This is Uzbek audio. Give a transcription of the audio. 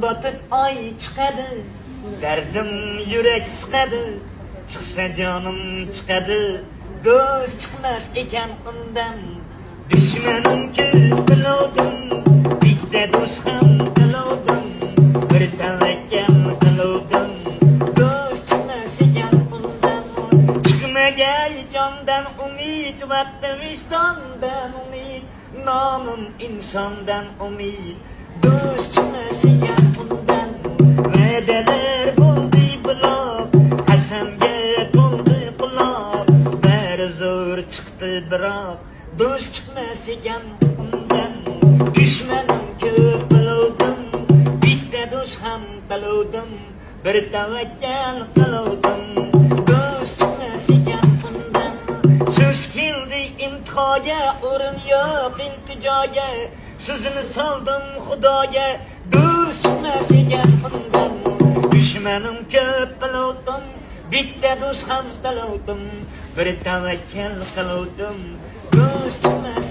botib oy chiqadi, dardim yurak siqadi, chiqsa jonim chiqadi, do'st chiqmas ekan undan. Dushmanim ko'p biluvdim, bitta do'st ham biluvdim, bir tavakkal qiluvdim, do'st chiqmas ekan undan. Chiqmagay jondan umid, vaqti vijdondan umid, nomim insondan umid, do'st chiqmas ekan undan. Va'dalar bo'ldi buloq, qasamga to'ldi quloq, bari zo'r chiqdi biroq, do'st chiqmas ekan undan. Dushmanim ko'p biluvdim, bitta do'st ham qiluvdim, bir tavakkal qiluvdim, do'st chiqmas ekan undan. So'z keldi imtihoga, o'rin yo'q iltijoga, sizni soldim xudoga, do'st chiqmas ekan undan. Dushmanim ko'p biluvdim, bitta do'st ham qiluvdim, bir tavakkal qiluvdim, do'st chiqmas